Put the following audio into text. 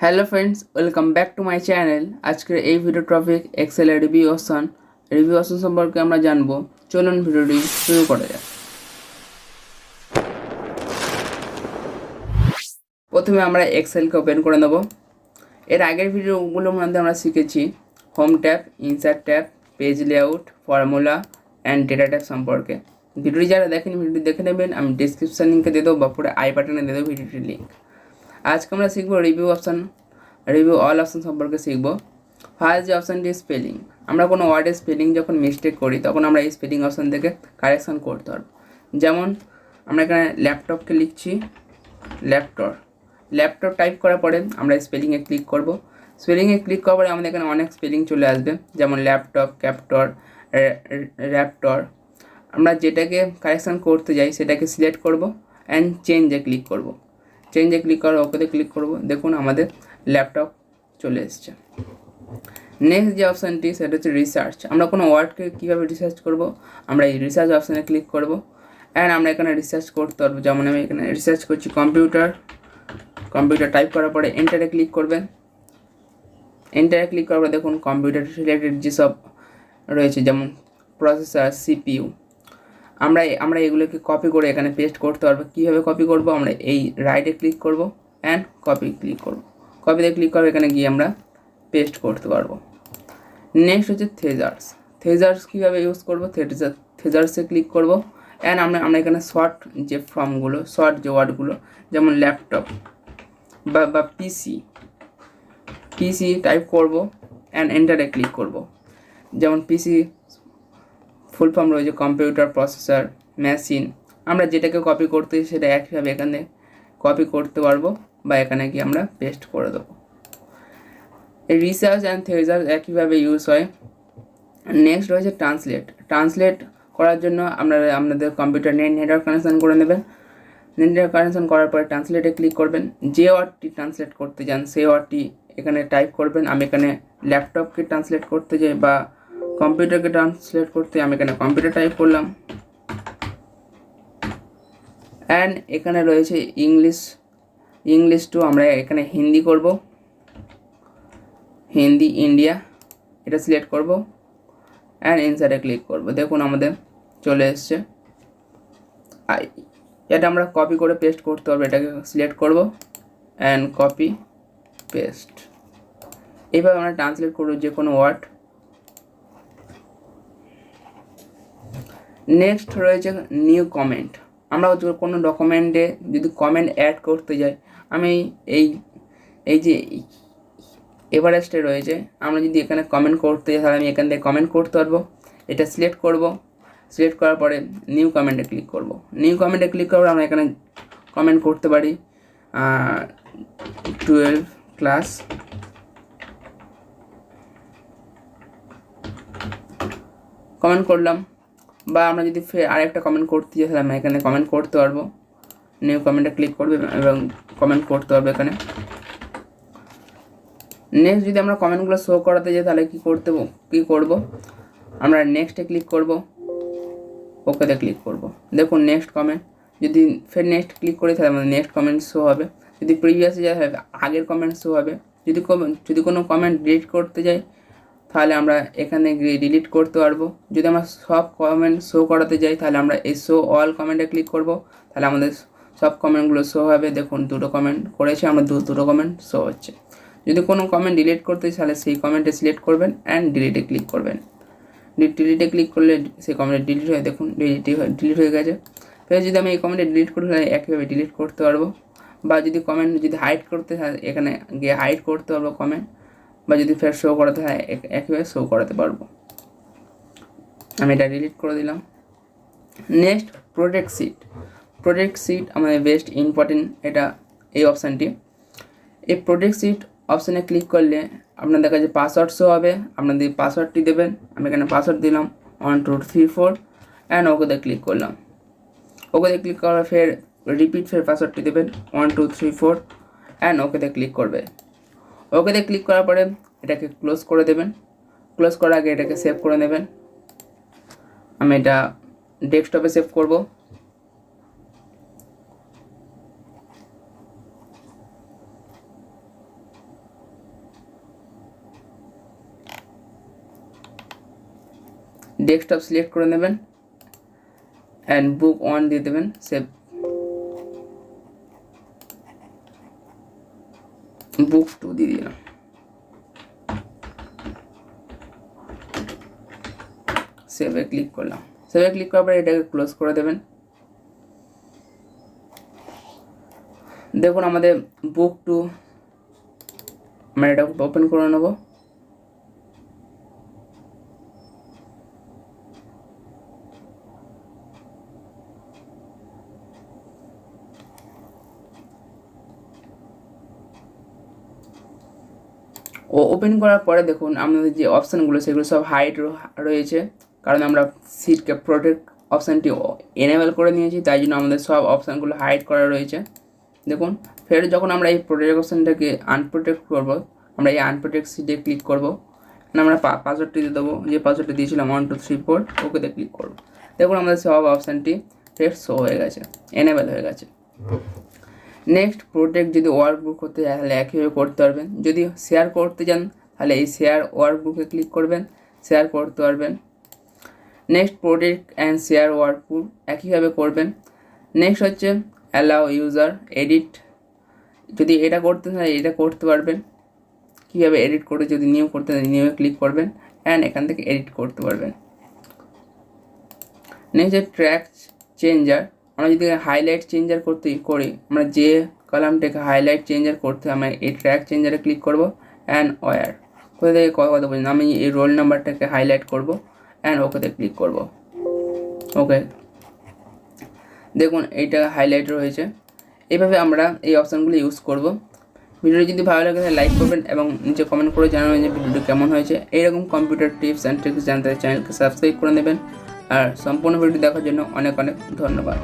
Hello friends, welcome back to my channel. আজকের এই video topic এক্সেলের review option সম্পর্কে আমরা জানবো। চলুন ভিডিওটি শুরু করা যাক। প্রথমে আমরা এক্সেলকে ওপেন করে নেব। এর আগের ভিডিওগুলোর মধ্যে আমরা শিখেছি home tab, insert tab, page layout, formula and data tab সম্পর্কে। ভিডিওটি যারা দেখেন ভিডিওটি দেখে নেবেন, আমি ডিসক্রিপশান লিঙ্কে দিয়ে দেবো বা পুরো আই বাটনে দিয়ে দেবো ভিডিওটির লিঙ্ক। আজকে আমরা শিখবো রিভিউ অল অপশন সম্পর্কে শিখব। ফার্স্ট যে অপশানটি স্পেলিং। আমরা কোনো ওয়ার্ডের স্পেলিং যখন মিস্টেক করি তখন আমরা এই স্পেলিং অপশান থেকে কারেকশান করতে পারবো। যেমন আমরা এখানে ল্যাপটপকে লিখছি ল্যাপটপ টাইপ করার পরে আমরা স্পেলিংয়ে ক্লিক করব। স্পেলিংয়ে ক্লিক করার পরে আমাদের এখানে অনেক স্পেলিং চলে আসবে, যেমন ল্যাপটপ, ক্যাপটর, র্যাপটর। আমরা যেটাকে কারেকশান করতে যাই সেটাকে সিলেক্ট করব অ্যান্ড চেঞ্জে ক্লিক করব। চেঞ্জে ক্লিক করার ওকেতে ক্লিক করব। দেখুন আমাদের ল্যাপটপ চলে এসছে। নেক্সট যে অপশানটি সেটা হচ্ছে রিসার্চ। আমরা কোনো ওয়ার্ডকে কীভাবে রিসার্চ করব, আমরা এই রিসার্চ অপশানে ক্লিক করব অ্যান্ড আমরা এখানে রিসার্চ করতে পারবো। যেমন আমি এখানে রিসার্চ করছি কম্পিউটার টাইপ করার পরে এন্টারে ক্লিক করবেন। এন্টারে ক্লিক করার পরে দেখুন কম্পিউটার রিলেটেড যেসব রয়েছে যেমন প্রসেসর, সিপিইউ, আমরা এগুলোকে কপি করে এখানে পেস্ট করতে পারবো। কীভাবে কপি করব, আমরা এই রাইটে ক্লিক করব অ্যান্ড কপি ক্লিক করব। কপিতে ক্লিক করবো, এখানে গিয়ে আমরা পেস্ট করতে পারবো। নেক্সট হচ্ছে থেজার্স কীভাবে ইউজ করবো, থেজার্সে ক্লিক করব অ্যান্ড আমরা এখানে শর্ট যে ফর্মগুলো, শর্ট যে ওয়ার্ডগুলো যেমন ল্যাপটপ বা পিসি টাইপ করব অ্যান্ড এন্টারে ক্লিক করব। যেমন পিসি ফুল ফর্ম রয়েছে কম্পিউটার, প্রসেসর, মেশিন। আমরা যেটাকে কপি করতে সেটা একইভাবে এখানে কপি করতে পারবো বা এখানে গিয়ে আমরা পেস্ট করে দেবো। এই রিসার্চ অ্যান্ড থেজার্স একইভাবে ইউজ হয়। নেক্সট রয়েছে ট্রান্সলেট করার জন্য আপনাদের কম্পিউটার নেটওয়ার্ক কানেকশান করে নেবেন। নেটওয়ার্ক কানেকশান করার পরে ট্রান্সলেটে ক্লিক করবেন। যে ওয়ার্ডটি ট্রান্সলেট করতে চান সেই ওয়ার্ডটি এখানে টাইপ করবেন। আমি এখানে ল্যাপটপকে ট্রান্সলেট করতে যাই বা কম্পিউটারকে ট্রান্সলেট করতে আমি এখানে কম্পিউটার টাইপ করলাম অ্যান্ড এখানে রয়েছে ইংলিশ টু আমরা এখানে হিন্দি করব, হিন্দি ইন্ডিয়া এটা সিলেক্ট করব অ্যান্ড ইনসার্টে ক্লিক করব। দেখুন আমাদের চলে এসছে। এটা আমরা কপি করে পেস্ট করতে হবে, এটাকে সিলেক্ট করব অ্যান্ড কপি পেস্ট। এইভাবে আমরা ট্রান্সলেট করব যে কোনো ওয়ার্ড। নেক্সট রয়েছে নিউ কমেন্ট। আমরা কোনো ডকুমেন্টে যদি কমেন্ট অ্যাড করতে যাই, আমি এই যে এভারেস্টে রয়েছে, আমরা যদি এখানে কমেন্ট করতে যাই তাহলে আমি এখান থেকে কমেন্ট করতে পারবো। এটা সিলেক্ট করব, সিলেক্ট করার পরে নিউ কমেন্টে ক্লিক করব। নিউ কমেন্টে ক্লিক করবো, আমরা এখানে কমেন্ট করতে পারি 12 ক্লাস কমেন্ট করলাম। বা আমরা যদি ফের আরেকটা কমেন্ট করতে চাই তাহলে আমরা এখানে কমেন্ট করতে পারবো। নিউ কমেন্টে ক্লিক করবে এবং কমেন্ট করতে পারবো এখানে। নেক্সট যদি আমরা কমেন্টগুলো শো করাতে যাই তাহলে কী করব, আমরা নেক্সটে ক্লিক করব, ওকেতে ক্লিক করব। দেখুন নেক্সট কমেন্ট, যদি ফের নেক্সট ক্লিক করি তাহলে আমাদের নেক্সট কমেন্ট শো হবে। যদি প্রিভিয়াসে যাই তাহলে আগের কমেন্ট শো হবে। যদি কোনো কমেন্ট ডিলিট করতে যাই তাহলে আমরা এখানে গিয়ে ডিলিট করতে পারবো। যদি আমরা সব কমেন্ট শো করাতে যাই তাহলে আমরা এই শো অল কমেন্টে ক্লিক করব, তাহলে আমাদের সব কমেন্টগুলো শো হবে। দেখুন দুটো কমেন্ট করেছে, আমরা দুটো কমেন্ট শো হচ্ছে। যদি কোনো কমেন্ট ডিলিট করতে তাহলে সেই কমেন্টে সিলেক্ট করবেন অ্যান্ড ডিলিটে ক্লিক করবেন। ডিলিটে ক্লিক করলে সেই কমেন্ট ডিলিট হয়ে, দেখুন ডিলিট হয়ে গেছে। ফের যদি আমি এই কমেন্টে ডিলিট করি তাহলে একইভাবে ডিলিট করতে পারবো। বা যদি কমেন্ট যদি হাইড করতে হয় এখানে গিয়ে হাইড করতে পারবো কমেন্ট, বা যদি ফের শো করাতে হয় একইভাবে শো করাতে পারবো। আমি এটা ডিলিট করে দিলাম। নেক্সট প্রোটেক্ট সিট আমাদের বেস্ট ইম্পর্টেন্ট এটা এই অপশানটি। এই প্রোটেক্ট সিট অপশানে ক্লিক করলে আপনাদের কাছে পাসওয়ার্ড শো হবে, আপনাদের পাসওয়ার্ডটি দেবেন। আমি এখানে পাসওয়ার্ড দিলাম 1 2 3 4 অ্যান্ড ওকেতে ক্লিক করলাম। ওকেতে ক্লিক করার ফের ফের পাসওয়ার্ডটি দেবেন 1 2 3 4 অ্যান্ড ওকেতে ক্লিক করবে। ওকেতে ক্লিক করার পরে এটাকে ক্লোজ করে দেবেন। ক্লোজ করার আগে এটাকে সেভ করে নেবেন। আমি এটা ডেস্কটপে সেভ করব। ডেস্কটপ সিলেক্ট করে নেবেন অ্যান্ড বুক 1 দিয়ে দেবেন, সেভ। বুক 2 দিয়ে দিলাম, সেভে ক্লিক করলাম। সেভে ক্লিক করার পরে এটাকে ক্লোজ করে দেবেন। দেখুন আমাদের বুক 2, আমরা এটা ওপেন করে নেব। ওপেন করার পরে দেখুন আমাদের যে অপশানগুলো সেগুলো সব হাইড রয়েছে, কারণ আমরা সিটকে প্রোটেক্ট অপশানটি এনেবল করে নিয়েছি, তাই জন্য আমাদের সব অপশানগুলো হাইড করা রয়েছে। দেখুন ফের যখন আমরা এই প্রোটেক্ট অপশানটাকে আনপ্রোটেক্ট করব, আমরা এই আনপ্রোটেক্ট সিটে ক্লিক করব, আমরা পাসওয়ার্ডটি দিয়ে দেবো, যে পাসওয়ার্ডটি দিয়েছিলাম 1 2 3 4, ওকেতে ক্লিক করব। দেখুন আমাদের সব অপশানটি ফের শো হয়ে গেছে, এনেবল হয়ে গেছে। নেক্সট প্রোটেক্ট যদি ওয়ার্কবুক করতে চান তাহলে একইভাবে করতে পারবেন। যদি শেয়ার করতে চান তাহলে এই শেয়ার ওয়ার্কবুকে ক্লিক করবেন, শেয়ার করতে পারবেন। Next protect and share workbook একইভাবে করবেন। নেক্সট হচ্ছে অ্যালাউ ইউজার এডিট, যদি এটা করতে চান এটা করতে পারবেন। কীভাবে এডিট করে, যদি নিউ করতে চান নিউয়ে ক্লিক করবেন অ্যান্ড এখান থেকে এডিট করতে পারবেন। নেক্সট হচ্ছে ট্র্যাক চেঞ্জার, আমরা যদি হাইলাইট চেঞ্জার করি, আমরা যে কলামটাকে হাইলাইট চেঞ্জার করতে আমরা এই ট্র্যাক চেঞ্জারে ক্লিক করব অ্যান্ড ওয়ার, কোথা থেকে কথা বলছেন, আমি এই রোল নাম্বারটাকে হাইলাইট করব অ্যান্ড ওকেতে ক্লিক করব। ওকে, দেখুন এইটা হাইলাইট রয়েছে। এইভাবে আমরা এই অপশানগুলো ইউজ করব। ভিডিওটি যদি ভালো লাগে তাহলে লাইক করবেন এবং নিচে কমেন্ট করে জানাবেন যে ভিডিওটি কেমন হয়েছে। এইরকম কম্পিউটার টিপস অ্যান্ড ট্রিক্স জানতে চ্যানেলকে সাবস্ক্রাইব করে নেবেন। আর সম্পূর্ণ ভিডিও দেখার জন্য অনেক অনেক ধন্যবাদ।